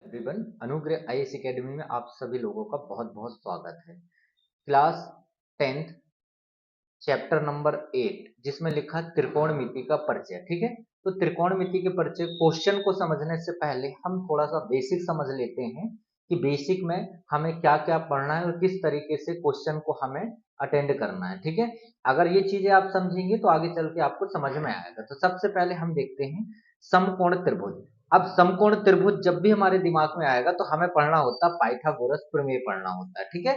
Everyone, अनुग्रह IAS academy में आप सभी लोगों का बहुत बहुत स्वागत है। क्लास 10th चैप्टर नंबर 8 जिसमें लिखा त्रिकोणमिति का परिचय। ठीक है, तो त्रिकोणमिति के परिचय क्वेश्चन को समझने से पहले हम थोड़ा सा बेसिक समझ लेते हैं कि बेसिक में हमें क्या क्या पढ़ना है और किस तरीके से क्वेश्चन को हमें अटेंड करना है। ठीक है, अगर ये चीजें आप समझेंगे तो आगे चल के आपको समझ में आएगा। तो सबसे पहले हम देखते हैं समकोण त्रिभुज। अब समकोण त्रिभुज जब भी हमारे दिमाग में आएगा तो हमें पढ़ना होता है पाइथागोरस प्रमेय पढ़ना होता है। ठीक है,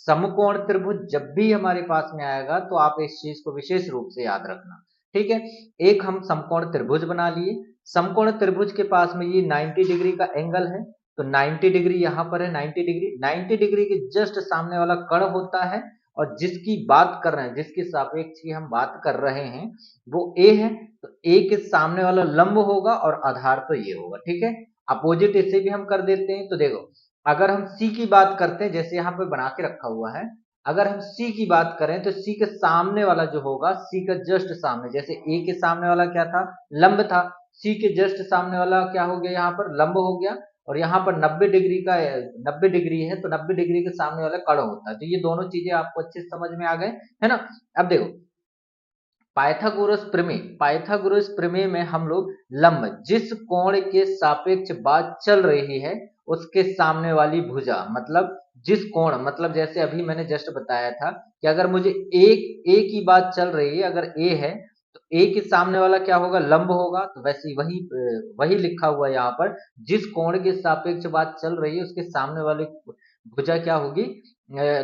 समकोण त्रिभुज जब भी हमारे पास में आएगा तो आप इस चीज को विशेष रूप से याद रखना। ठीक है, एक हम समकोण त्रिभुज बना लिए। समकोण त्रिभुज के पास में ये 90 डिग्री का एंगल है, तो 90 डिग्री यहाँ पर है। 90 डिग्री के जस्ट सामने वाला कर्ण होता है, और जिसकी बात कर रहे हैं, जिसके सापेक्ष की हम बात कर रहे हैं वो ए है, तो ए के सामने वाला लंब होगा और आधार तो ये होगा। ठीक है, अपोजिट इसे भी हम कर देते हैं। तो देखो, अगर हम सी की बात करते हैं, जैसे यहाँ पे बना के रखा हुआ है, अगर हम सी की बात करें तो सी के सामने वाला जो होगा, सी का जस्ट सामने, जैसे ए के सामने वाला क्या था, लंब था, सी के जस्ट सामने वाला क्या हो गया, यहाँ पर लंब हो गया। और यहाँ पर 90 डिग्री का 90 डिग्री है, तो 90 डिग्री के सामने वाला कर्ण होता है। तो ये दोनों चीजें आपको अच्छे से समझ में आ गए, है ना। अब देखो, पाइथागोरस प्रमेय में हम लोग लंब, जिस कोण के सापेक्ष बात चल रही है उसके सामने वाली भुजा, मतलब जिस कोण, मतलब जैसे अभी मैंने जस्ट बताया था कि अगर मुझे एक ए की बात चल रही है, अगर ए है तो ए के सामने वाला क्या होगा, लंब होगा। तो वैसे ही वही लिखा हुआ है यहाँ पर, जिस कोण के सापेक्ष बात चल रही है उसके सामने वाली भुजा क्या होगी,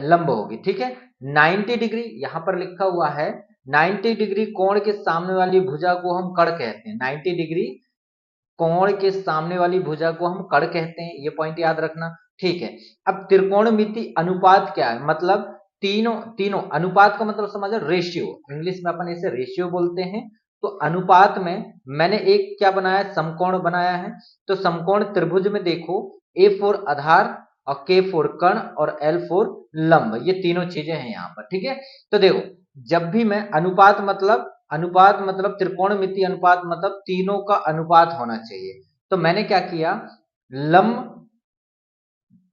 लंब होगी। ठीक है, 90 डिग्री यहाँ पर लिखा हुआ है, 90 डिग्री कोण के सामने वाली भुजा को हम कर्ण कहते हैं। 90 डिग्री कोण के सामने वाली भुजा को हम कर्ण कहते हैं, ये पॉइंट याद रखना। ठीक है, अब त्रिकोणमिति अनुपात क्या है, मतलब तीनों तीनों अनुपात का मतलब समझ, रेशियो, इंग्लिश में अपन इसे रेशियो बोलते हैं। तो अनुपात में मैंने एक क्या बनाया, समकोण बनाया है। तो समकोण त्रिभुज में देखो, ए फोर आधार और के फोर कर्ण और एल फोर लंब, ये तीनों चीजें हैं यहाँ पर। ठीक है, तो देखो, जब भी मैं अनुपात मतलब त्रिकोणमिति अनुपात मतलब तीनों का अनुपात होना चाहिए। तो मैंने क्या किया, लंब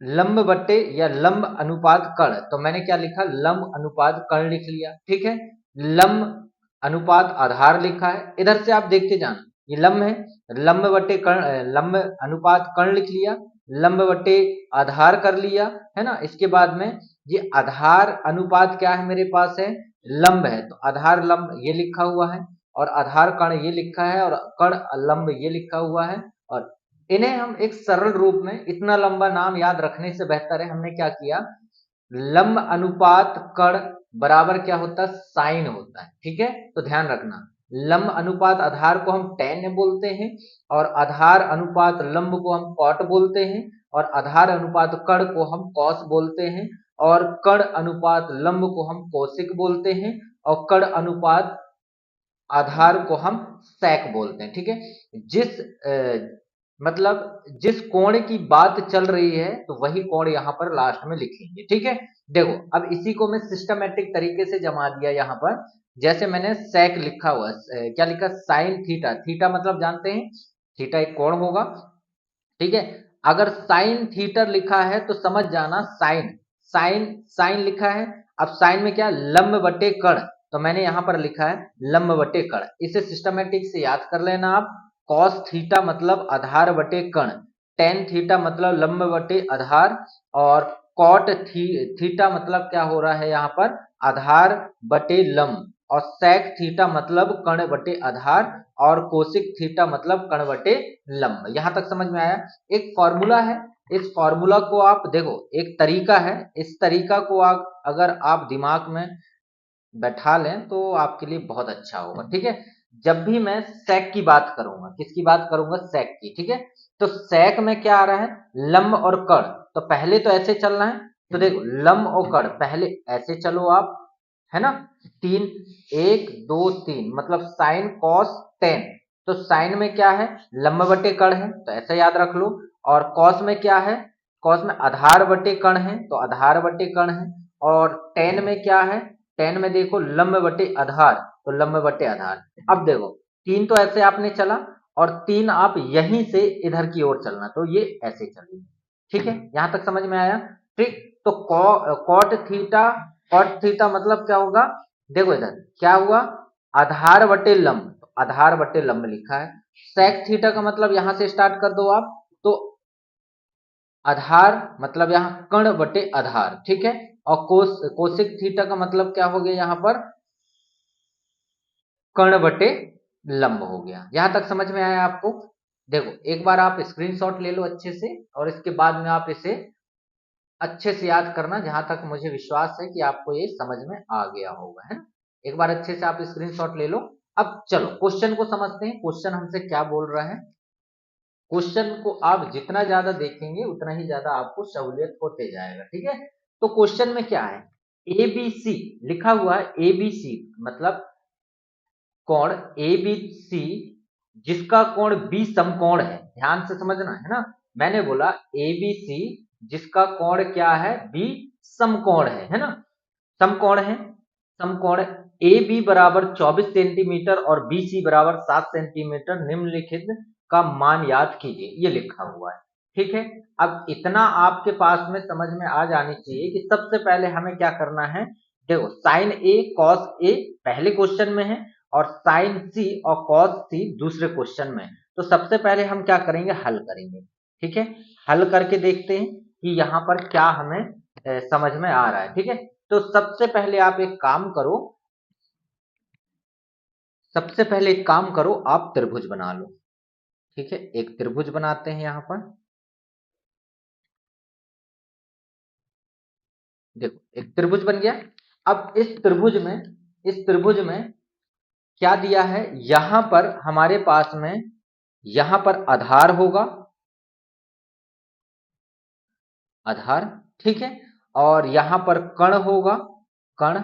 लंब बट्टे या लंब अनुपात कर्ण, तो मैंने क्या लिखा, लंब अनुपात कर्ण लिख लिया। ठीक है, लंब अनुपात आधार लिखा है, इधर से आप देखते जाना, ये लंब है, लंब बट्टे कर्ण, लंब अनुपात कर्ण लिख लिया, लंब बट्टे आधार कर लिया, है ना। इसके बाद में ये आधार अनुपात क्या है, मेरे पास है लंब है, तो आधार लंब ये लिखा हुआ है, और आधार कर्ण ये लिखा है, और कर्ण लंब ये लिखा हुआ है। और इन्हें हम एक सरल रूप में, इतना लंबा नाम याद रखने से बेहतर है, हमने क्या किया, लंब अनुपात कर्ण बराबर क्या होता है, साइन होता है। ठीक है, तो ध्यान रखना, लंब अनुपात आधार को हम tan बोलते हैं, और आधार अनुपात लंब को हम cot बोलते हैं, और आधार अनुपात कर्ण को हम cos बोलते हैं, और कर्ण अनुपात लंब को हम cosec बोलते हैं, और कर्ण अनुपात आधार को हम sec बोलते हैं। ठीक है, जिस मतलब जिस कोण की बात चल रही है तो वही कोण यहाँ पर लास्ट में लिखेंगे। ठीक है, देखो, अब इसी को मैं सिस्टमेटिक तरीके से जमा दिया यहाँ पर। जैसे मैंने sec लिखा हुआ, क्या लिखा, साइन थीटा, थीटा मतलब जानते हैं, थीटा एक कोण होगा। ठीक है, अगर साइन थीटा लिखा है तो समझ जाना साइन, साइन लिखा है। अब साइन में क्या, लंब बटे कर्ण, तो मैंने यहां पर लिखा है लंब बटे कर्ण, इसे सिस्टमेटिक से याद कर लेना आप। कॉस थीटा मतलब आधार बटे कर्ण, टेन थीटा मतलब लंब बटे आधार, और कॉट थीटा मतलब क्या हो रहा है यहाँ पर, आधार बटे लंब, और सेक थीटा मतलब कर्ण बटे आधार, और कोसिक थीटा मतलब कर्ण बटे लंब। यहां तक समझ में आया। एक फॉर्मूला है, इस फॉर्मूला को आप देखो, एक तरीका है, इस तरीका को आप अगर आप दिमाग में बैठा लें तो आपके लिए बहुत अच्छा होगा। ठीक है, जब भी मैं सेक की बात करूंगा, किसकी बात करूंगा, सेक की। ठीक है, तो सेक में क्या आ रहा है, लंब और कर्ण, तो पहले तो ऐसे चलना है। तो देखो, लंब और कर्ण पहले ऐसे चलो आप, है ना, तीन, एक दो तीन, मतलब साइन कॉस टेन। तो साइन में क्या है, लंब बटे कर्ण है, तो ऐसा याद रख लो। और कॉस में क्या है, कॉस में आधार बटे कर्ण है, तो आधार बटे कर्ण है। और टेन में क्या है, टेन में देखो लंब बटे आधार, तो लंब बटे आधार। अब देखो, तीन तो ऐसे आपने चला, और 3 आप यहीं से इधर की ओर चलना, तो ये ऐसे चलेगी। ठीक है, यहां तक समझ में आया? ठीक, तो कॉट थीटा मतलब क्या होगा? देखो इधर क्या हुआ, आधार बटे लंब, तो आधार बटे लंब लिखा है। सेक थीटा का मतलब यहां से स्टार्ट कर दो आप, तो आधार मतलब यहां कर्ण बटे आधार, ठीक है। और कोसिक थीटा का मतलब क्या हो गया यहां पर? कर्ण बटे लंब हो गया। यहां तक समझ में आया आपको? देखो एक बार आप स्क्रीनशॉट ले लो अच्छे से, और इसके बाद में आप इसे अच्छे से याद करना, जहां तक मुझे विश्वास है कि आपको ये समझ में आ गया होगा, है ना। एक बार अच्छे से आप स्क्रीनशॉट ले लो। अब चलो क्वेश्चन को समझते हैं, क्वेश्चन हमसे क्या बोल रहा है। क्वेश्चन को आप जितना ज्यादा देखेंगे उतना ही ज्यादा आपको सहूलियत होते जाएगा, ठीक है। तो क्वेश्चन में क्या है, ए बी सी लिखा हुआ है। ए बी सी मतलब कोण ए बी सी जिसका कोण बी समकोण है, ध्यान से समझना है ना। मैंने बोला ए बी सी जिसका कोण क्या है? बी समकोण है ना। समकोण है, समकोण ए बी बराबर 24 सेंटीमीटर और बी सी बराबर 7 सेंटीमीटर, निम्नलिखित का मान याद कीजिए, ये लिखा हुआ है। ठीक है, अब इतना आपके पास में समझ में आ जानी चाहिए कि सबसे पहले हमें क्या करना है। देखो साइन ए कॉस ए पहले क्वेश्चन में है, और साइन सी और कॉस सी दूसरे क्वेश्चन में है। तो सबसे पहले हम क्या करेंगे, हल करेंगे। ठीक है, हल करके देखते हैं कि यहाँ पर क्या हमें समझ में आ रहा है। ठीक है, तो सबसे पहले आप एक काम करो, सबसे पहले एक काम करो, आप त्रिभुज बना लो। ठीक है, एक त्रिभुज बनाते हैं यहां पर। देखो एक त्रिभुज बन गया। अब इस त्रिभुज में क्या दिया है, यहां पर हमारे पास में यहां पर आधार होगा, आधार, ठीक है। और यहां पर कण होगा, कण,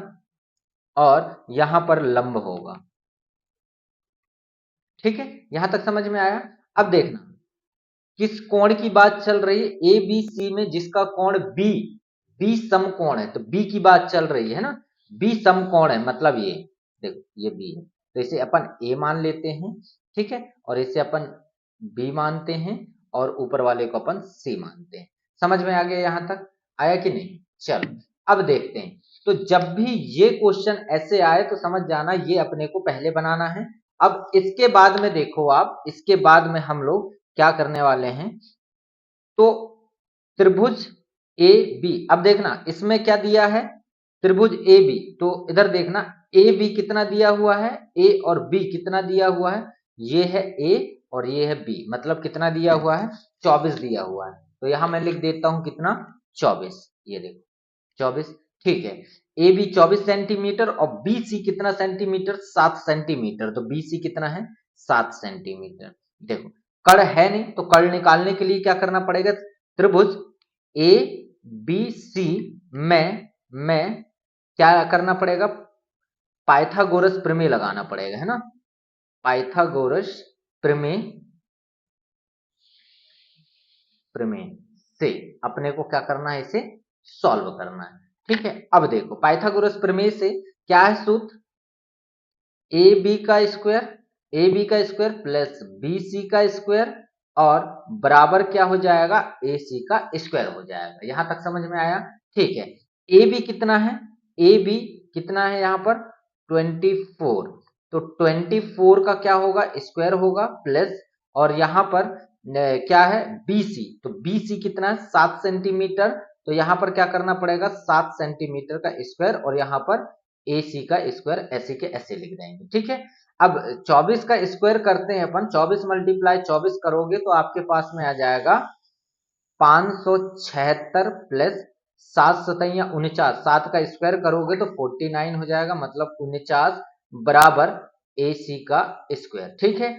और यहां पर लंब होगा। ठीक है, यहां तक समझ में आया? अब देखना किस कोण की बात चल रही है, ए बी सी में जिसका कोण बी, बी समकोण है, तो बी की बात चल रही है ना। बी समकोण है मतलब ये, देखो ये बी है, तो इसे अपन ए मान लेते हैं, ठीक है। और इसे अपन बी मानते हैं, और ऊपर वाले को अपन सी मानते हैं। समझ में आ गया यहां तक? आया कि नहीं? चलो अब देखते हैं। तो जब भी ये क्वेश्चन ऐसे आए तो समझ जाना ये अपने को पहले बनाना है। अब इसके बाद में देखो आप, इसके बाद में हम लोग क्या करने वाले हैं, तो त्रिभुज ए बी, अब देखना इसमें क्या दिया है, त्रिभुज ए बी, तो इधर देखना ए बी कितना दिया हुआ है, ए और बी कितना दिया हुआ है, ये है ए और ये है बी, मतलब कितना दिया हुआ है, 24 दिया हुआ है। तो यहां मैं लिख देता हूं कितना, 24, ये देखो 24, ठीक है। ए बी 24 सेंटीमीटर और बी सी कितना सेंटीमीटर, 7 सेंटीमीटर, तो बी सी कितना है, 7 सेंटीमीटर। देखो कर्ण है नहीं, तो कर्ण निकालने के लिए क्या करना पड़ेगा, त्रिभुज ए बी सी में क्या करना पड़ेगा, पाइथागोरस प्रमेय लगाना पड़ेगा, है ना। पाइथागोरस प्रमेय, प्रमेय से अपने को क्या करना है, इसे सॉल्व करना है। ठीक है, अब देखो पाइथागोरस प्रमेय से क्या है सूत्र, ए बी का स्क्वायर, ए बी का स्क्वायर प्लस बी सी का स्क्वायर, और बराबर क्या हो जाएगा, ए सी का स्क्वायर हो जाएगा। यहां तक समझ में आया? ठीक है, ए बी कितना है, ए बी कितना है यहाँ पर 24, तो 24 का क्या होगा, स्क्वायर होगा, प्लस, और यहाँ पर क्या है बी सी, तो बी सी कितना है 7 सेंटीमीटर, तो यहाँ पर क्या करना पड़ेगा, 7 सेंटीमीटर का स्क्वायर, और यहाँ पर ए सी का स्क्वायर, ऐसे के ऐसे लिख देंगे। ठीक है, अब 24 का स्क्वायर करते हैं अपन, 24 मल्टीप्लाई 24 करोगे तो आपके पास में आ जाएगा 576 प्लस 7 सतैया 49, 7 का स्क्वायर करोगे तो 49 हो जाएगा, मतलब 49 बराबर ए सी का स्क्वायर। ठीक है,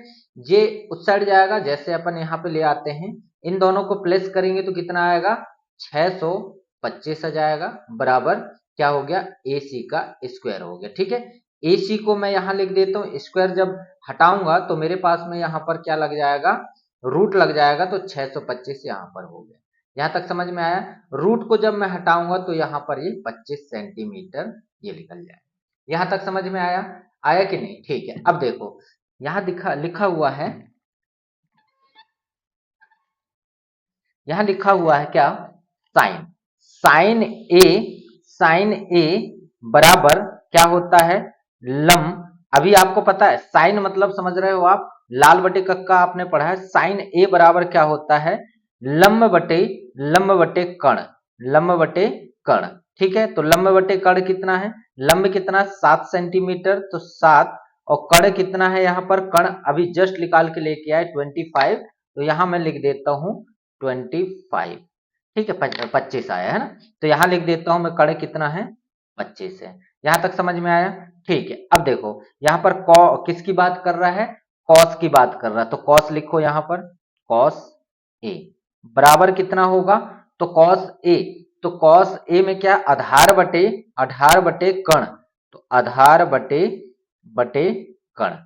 ये उस साइड जाएगा, जैसे अपन यहाँ पे ले आते हैं, इन दोनों को प्लस करेंगे तो कितना आएगा, 625 आ जाएगा, बराबर क्या हो गया, ए सी का स्क्वायर हो गया। ठीक है, ए सी को मैं यहाँ लिख देता हूँ, स्क्वायर जब हटाऊंगा तो मेरे पास में यहाँ पर क्या लग जाएगा, रूट लग जाएगा, तो 625 यहाँ पर हो गया। यहाँ तक समझ में आया? रूट को जब मैं हटाऊंगा तो यहाँ पर ये 25 सेंटीमीटर ये निकल जाएगा। यहाँ तक समझ में आया? आया कि नहीं? ठीक है, अब देखो यहाँ लिखा हुआ है यहां लिखा हुआ है क्या, साइन, साइन ए, साइन ए बराबर क्या होता है, लम, अभी आपको पता है साइन मतलब समझ रहे हो आप, लाल बटे कक्का आपने पढ़ा है, साइन ए बराबर क्या होता है, लंब बटे कर्ण, लंब बटे कर्ण, ठीक है। तो लंब बटे कर्ण कितना है, लंब कितना 7 सेंटीमीटर, तो 7, और कर्ण कितना है, यहाँ पर कर्ण अभी जस्ट निकाल के लेके आए 25, तो यहां मैं लिख देता हूं 25, ठीक है, 25 आया है ना, तो यहां लिख देता हूं मैं, कर्ण कितना है 25 है। यहां तक समझ में आया, ठीक है। अब देखो यहां पर किसकी बात कर रहा है, कॉस की बात कर रहा है, तो कॉस लिखो यहां पर, कॉस ए बराबर कितना होगा, तो कॉस ए, तो कॉस ए में क्या, आधार बटे कर्ण, तो आधार बटे बटे कर्ण,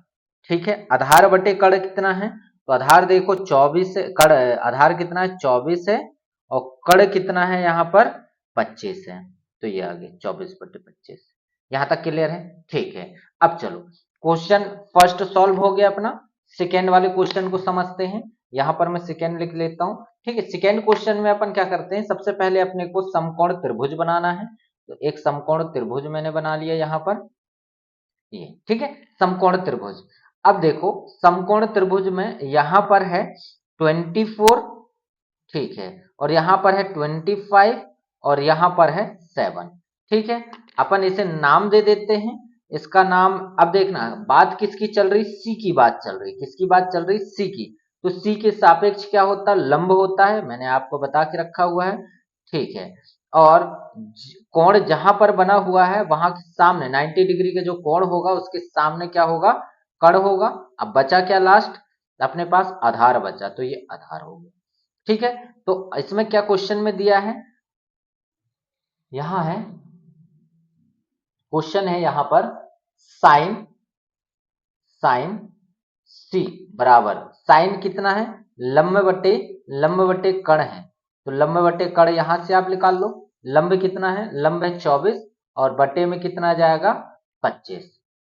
ठीक है। आधार बटे कर्ण कितना है, तो आधार देखो 24 है, कर्ण आधार कितना है 24 है, और कर्ण कितना है यहाँ पर 25 है, तो ये आ गया 24/25। यहां तक क्लियर है, ठीक है। अब चलो क्वेश्चन फर्स्ट सॉल्व हो गया अपना, सेकेंड वाले क्वेश्चन को समझते हैं। यहां पर मैं सेकेंड लिख लेता हूं, ठीक है। सेकेंड क्वेश्चन में अपन क्या करते हैं, सबसे पहले अपने को समकोण त्रिभुज बनाना है, तो एक समकोण त्रिभुज मैंने बना लिया यहां पर, ये ठीक है, समकोण त्रिभुज। अब देखो समकोण त्रिभुज में यहां पर है 24, ठीक है, और यहां पर है 25, और यहां पर है 7, ठीक है। अपन इसे नाम दे देते हैं, इसका नाम, अब देखना बात किसकी चल रही, सी की बात चल रही, किसकी बात चल रही, सी की, तो सी के सापेक्ष क्या होता है, लंब होता है, मैंने आपको बता के रखा हुआ है, ठीक है। और कोण जहां पर बना हुआ है वहां के सामने 90 डिग्री का जो कोण होगा उसके सामने क्या होगा, कर्ण होगा। अब बचा क्या लास्ट, अपने पास आधार बचा, तो ये आधार हो गया, ठीक है। तो इसमें क्या क्वेश्चन में दिया है, यहां है क्वेश्चन है यहां पर, साइन, साइन सी बराबर, साइन कितना है, लंब बटे कर्ण है, तो लंब बटे कर्ण यहां से आप निकाल लो, लंब कितना है, लंब है 24, और बटे में कितना आ जाएगा 25,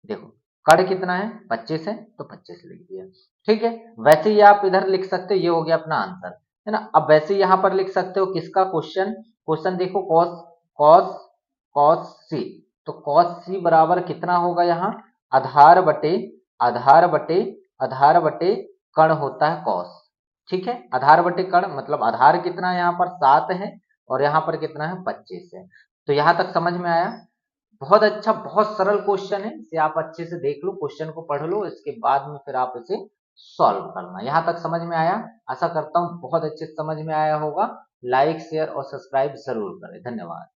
देखो कर्ण कितना है 25 है, तो 25 लिख दिया, ठीक है। वैसे ही आप इधर लिख सकते हो, ये हो गया अपना आंसर, है ना। अब वैसे ही यहां पर लिख सकते हो किसका क्वेश्चन, क्वेश्चन देखो कॉस, कॉस कॉस सी, तो कॉस सी बराबर कितना होगा यहाँ, आधार बटे आधार बटे आधार बटे कर्ण होता है कॉस, ठीक है। आधार बटे कर्ण मतलब आधार कितना है यहाँ पर 7 है, और यहाँ पर कितना है 25 है, तो यहां तक समझ में आया। बहुत अच्छा, बहुत सरल क्वेश्चन है, इसे आप अच्छे से देख लो, क्वेश्चन को पढ़ लो, इसके बाद में फिर आप इसे सॉल्व करना। यहां तक समझ में आया, आशा करता हूं बहुत अच्छे से समझ में आया होगा। लाइक शेयर और सब्सक्राइब जरूर करें, धन्यवाद।